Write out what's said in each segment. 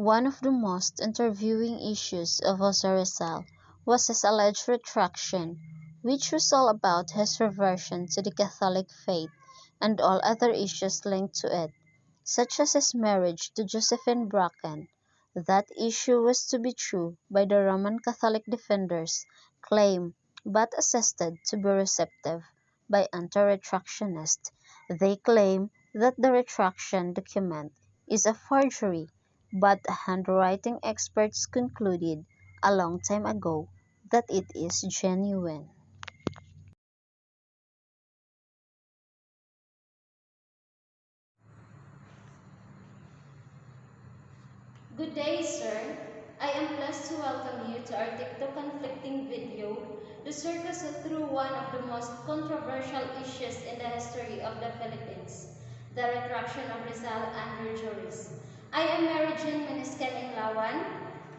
One of the most interviewing issues of Jose Rizal was his alleged retraction, which was all about his reversion to the Catholic faith and all other issues linked to it, such as his marriage to Josephine Bracken. That issue was to be true by the Roman Catholic defenders' claim, but assessed to be receptive by anti-retractionists. They claim that the retraction document is a forgery, but handwriting experts concluded a long time ago that it is genuine. Good day, sir. I am pleased to welcome you to our TikTok conflicting video, The Circus through one of the most controversial issues in the history of the Philippines, the retraction of Rizal under juries. I am Mary Jean Meniscan Inglawan,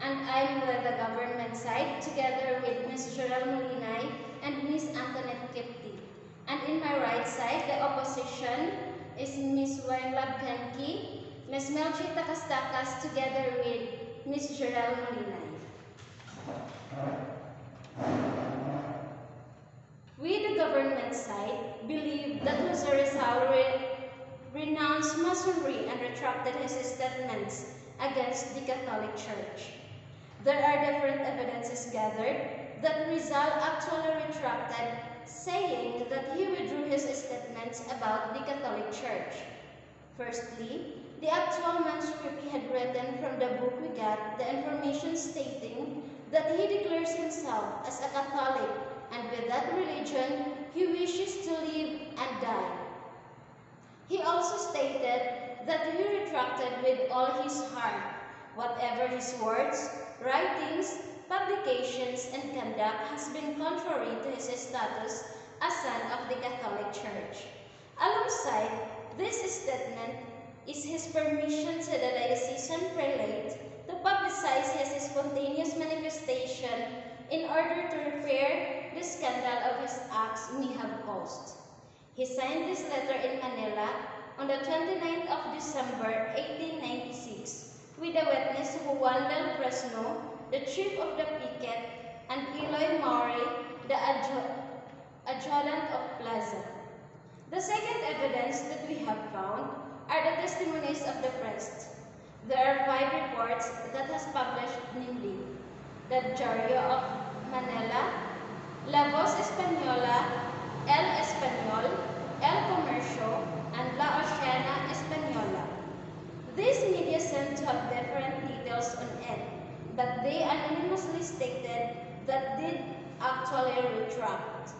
and I'm with the government side, together with Ms. Joel Molinay and Ms. Antoinette Kipti. And in my right side, the opposition is Ms. Wainlab Kenki, Ms. Melchi Takas together with Ms. Joel Molinay. We, the government side, believe that Jose Rizal renounced Masonry and retracted his statements against the Catholic Church. There are different evidences gathered that Rizal actually retracted, saying that he withdrew his statements about the Catholic Church. Firstly, the actual manuscript he had written from the book we got the information stating that he declares himself as a Catholic, and with that religion he wishes to live and die. He also stated that he retracted with all his heart whatever his words, writings, publications, and conduct has been contrary to his status as son of the Catholic Church. Alongside this statement is his permission to the diocesan prelate to publicize his spontaneous manifestation in order to repair the scandal of his acts may have caused. He signed this letter in Manila on the 29th of December 1896 with a witness Juan del Fresno, the chief of the picket, and Eloy Maury, the adjutant of Plaza. The second evidence that we have found are the testimonies of the press. There are 5 reports that has published, namely, the Diario of Manila, La Voz Española, El Español, El Comercio, and La Oceana Española. These media seem to have different details on it, but they anonymously stated that did actually retract.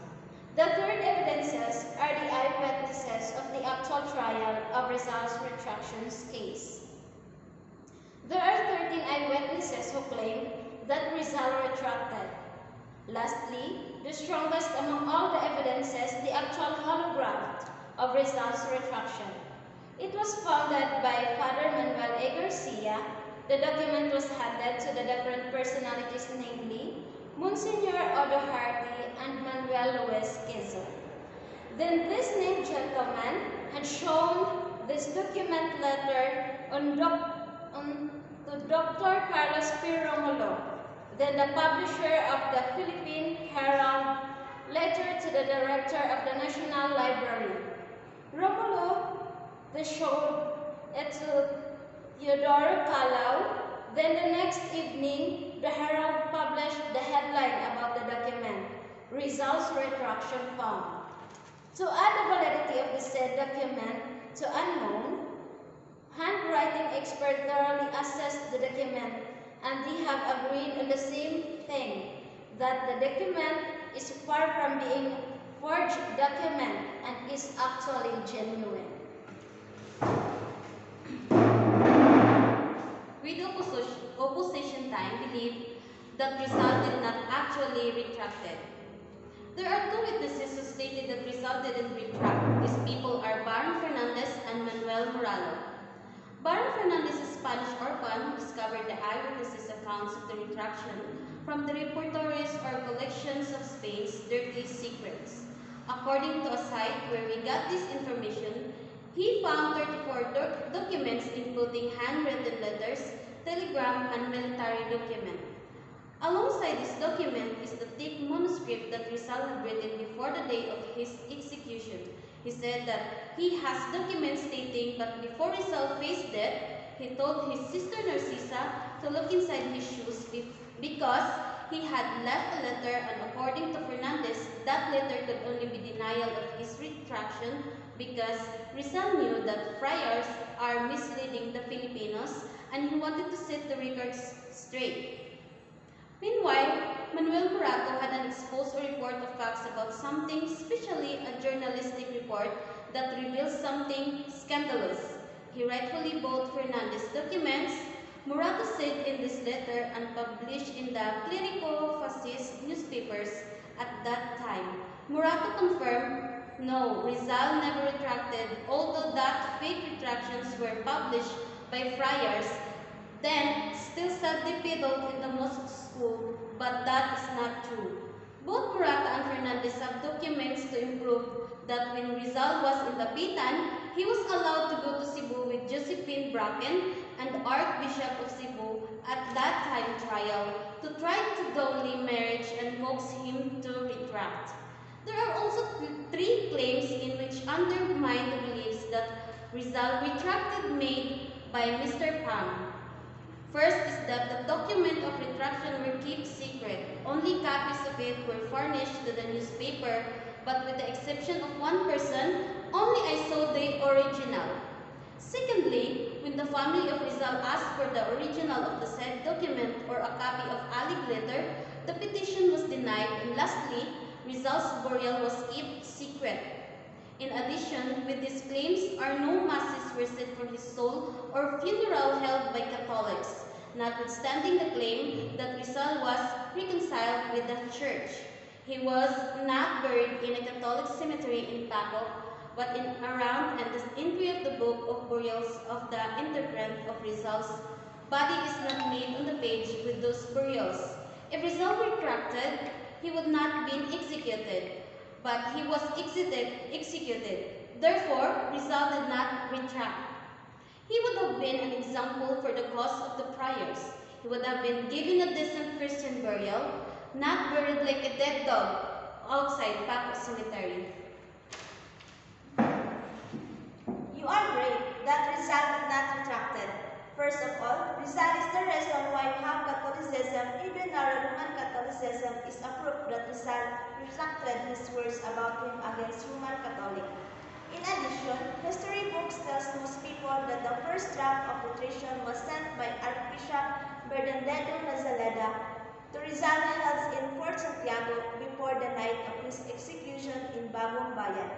The third evidences are the eyewitnesses of the actual trial of Rizal's retractions case. There are 13 eyewitnesses who claim that Rizal retracted. Lastly, the strongest among all the evidences, the actual holograph of Rizal's retraction. It was founded by Father Manuel A. Garcia. The document was handed to the different personalities, namely Monsignor Odo Hardy and Manuel Luis Quezon. Then this named gentleman had shown this document letter to Dr. Carlos P. Romulo, then the publisher of the Philippine Herald, letter to the director of the National Library. Romulo then showed it to Teodoro Calao. Then the next evening, the Herald published the headline about the document, Rizal's Retraction Found. To add the validity of the said document to unknown, handwriting experts thoroughly assessed the document, and they have agreed on the same thing, that the document is far from being a forged document and is actually genuine. With opposition time believed that Rizal did not actually retract it. There are 2 witnesses who stated that Rizal didn't retract. These people are Baron Fernandez and Manuel Moralo. Baron Fernandez's Spanish orphan who discovered the eyewitnesses' accounts of the retraction from the repertories or collections of Spain's dirty secrets. According to a site where we got this information, he found 34 documents including handwritten letters, telegram, and military document. Alongside this document is the thick manuscript that Rizal had written before the day of his execution. He said that he has documents stating that before Rizal faced death, he told his sister Narcisa to look inside his shoes because he had left a letter, and according to Fernandez, that letter could only be denial of his retraction because Rizal knew that friars are misleading the Filipinos and he wanted to set the records straight. Meanwhile, Manuel Morato had an exposed report of facts about something, especially a journalistic report that reveals something scandalous. He rightfully bought Fernandez's documents. Morato said in this letter and published in the clerico-fascist newspapers at that time. Morato confirmed, no, Rizal never retracted, although that fake retractions were published by friars, then still self-depedaled in the mosque school, but that is not true. Both Morata and Fernandez have documents to improve that when Rizal was in the Bitan, he was allowed to go to Cebu with Josephine Bracken and Archbishop of Cebu at that time trial to try to donate marriage and coax him to retract. There are also three claims in which undermine the beliefs that Rizal retracted made by Mr. Pam. First is that the document of retraction were kept secret. Only copies of it were furnished to the newspaper, but with the exception of one person, only I saw the original. Secondly, when the family of Rizal asked for the original of the said document or a copy of Alig letter, the petition was denied, and lastly, Rizal's burial was kept secret. In addition, with these claims are no masses were said for his soul or funeral held by Catholics, notwithstanding the claim that Rizal was reconciled with the church. He was not buried in a Catholic cemetery in Paco, but in around and the entry of the book of burials of the interprint of Rizal's body is not made on the page with those burials. If Rizal were retracted, he would not have been executed, but he was executed. Therefore, Rizal did not retract. He would have been an example for the cause of the friars. He would have been given a decent Christian burial, not buried like a dead dog outside Paco Cemetery. You are great that Rizal did not retracted. First of all, Rizal is the reason why half Catholicism, even our Roman Catholicism, is a proof that Rizal retracted his words about him against Roman Catholic. In addition, history books tells most people that the first draft of petition was sent by Archbishop Bernardino Nazaleda to Rizal held in Fort Santiago before the night of his execution in Bagong Bayan.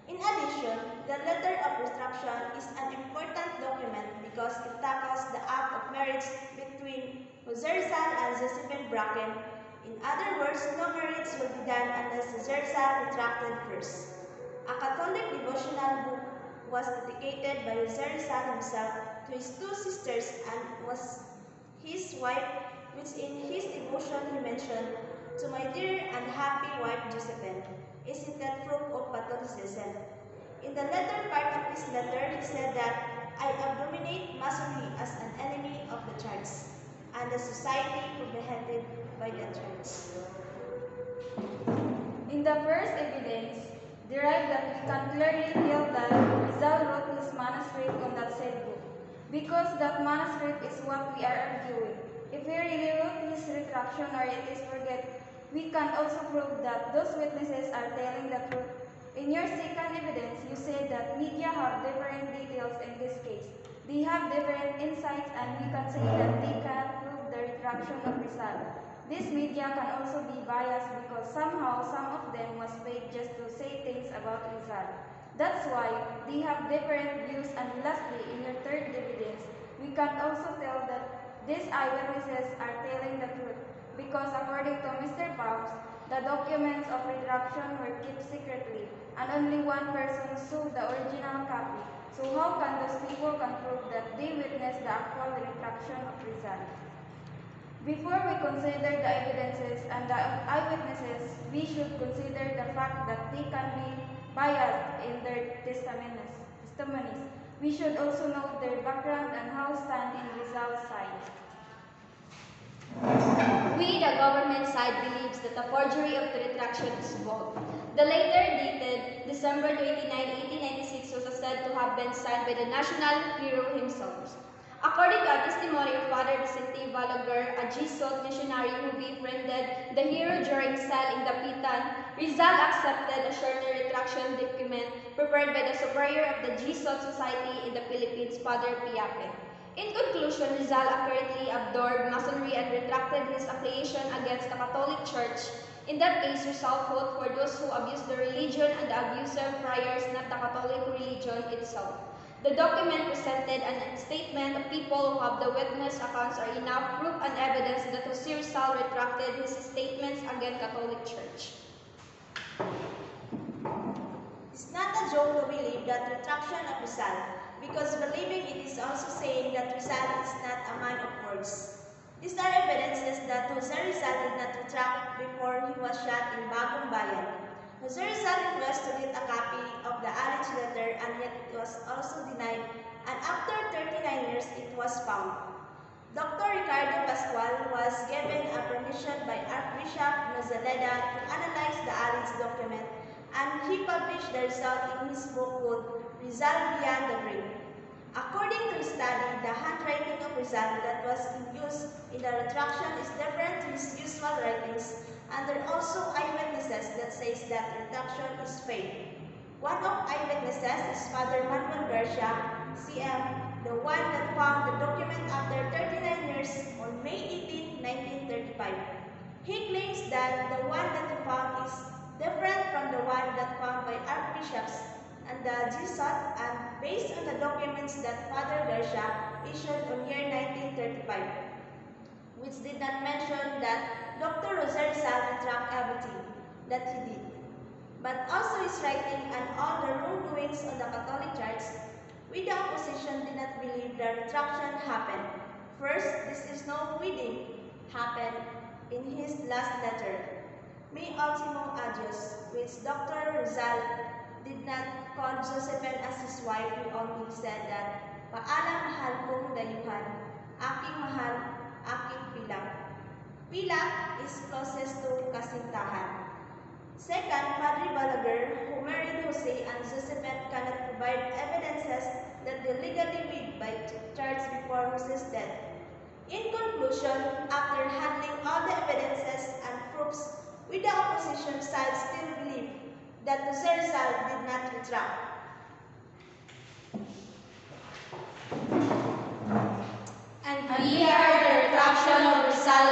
In addition, the letter of retraction is an important document because it tackles the act of marriage between Jose Rizal and Josephine Bracken. In other words, no marriage will be done unless Jose Rizal retracted first. A Catholic devotional book was dedicated by Jose Rizal himself to his two sisters and was his wife, which in his devotion he mentioned, "To my dear and happy wife Josephine." Isn't that proof of Catholicism? In the latter part of his letter, he said that, "I abominate Masonry as an enemy of the church and the society comprehended by the church." In the first evidence, derived that we can clearly tell that Rizal wrote his manuscript on that said book, because that manuscript is what we are arguing. If he really wrote his retraction or it is forget, we can also prove that those witnesses are telling the truth. In your second evidence, you said that media have different details in this case. They have different insights, and we can say that they cannot prove the retraction of Rizal. This media can also be biased because somehow some of them was paid just to say things about Rizal. That's why they have different views, and lastly, in your third evidence, we can also tell that these eyewitnesses are telling the truth because according to Mr. Pams, the documents of retraction were kept secretly and only one person saw the original copy. So how can those people can prove that they witnessed the actual retraction of Rizal? Before we consider the evidences and the eyewitnesses, we should consider the fact that they can be biased in their testimonies. We should also know their background and how stand in Rizal's side. We, the government side, believes that the forgery of the retraction is false. The letter dated December 29, 1896 was said to have been signed by the national hero himself. According to a testimony of Father Vicente Balaguer, a Jesuit missionary who befriended the hero during cell in Dapitan, Rizal accepted a shorter retraction document prepared by the superior of the Jesuit Society in the Philippines, Father Piape. In conclusion, Rizal accurately absorbed Masonry and retracted his affiliation against the Catholic Church. In that case, Rizal fought for those who abuse the religion and the abuser friars, not the Catholic religion itself. The document presented a statement of people who have the witness accounts are enough proof and evidence that Jose Rizal retracted his statements against Catholic Church. It's not a joke to believe that retraction of Rizal, because believing it is also saying that Rizal is not a man of words. These are evidences that Jose Rizal did not retract before he was shot in Bagong Bayan. Jose Rizal requested to get a copy of the alleged letter, and yet it was also denied, and after 39 years it was found. Dr. Ricardo Pascual was given a permission by Archbishop Nazaleda to analyze the alleged document, and he published the result in his book called Rizal Beyond the Grave. According to his study, the handwriting of Rizal that was in use in the retraction is different to his usual writings, and there are also eyewitnesses that says that retraction is fake. One of eyewitnesses is Father Manuel Garcia, CM, the one that found the document after 39 years on May 18, 1935. He claims that the one that he found is different from the one that found by archbishops and the Jesuit, and based on the documents that Father Garcia issued on year 1935, which did not mention that Dr. Jose Rizal retract everything that he did, but also his writing and all the wrongdoings on the Catholic Church. We, the opposition, did not believe the retraction happened. First, this is no wedding happened in his last letter, Mi Ultimo Adios, which Dr. Rizal did not call Josephine as his wife. He only said that, Paalam mahal kong dayuhan, aking mahal, aking pilak. Pilak is closest to kasintahan. Second, Padre Balaguer, who married Jose and Josephine, cannot provide evidences that they legally wed by church before Jose's death. In conclusion, after handling all the evidences and proofs, we, the opposition side, still believe that Jose Rizal did not retract. And we are the retraction of Rizal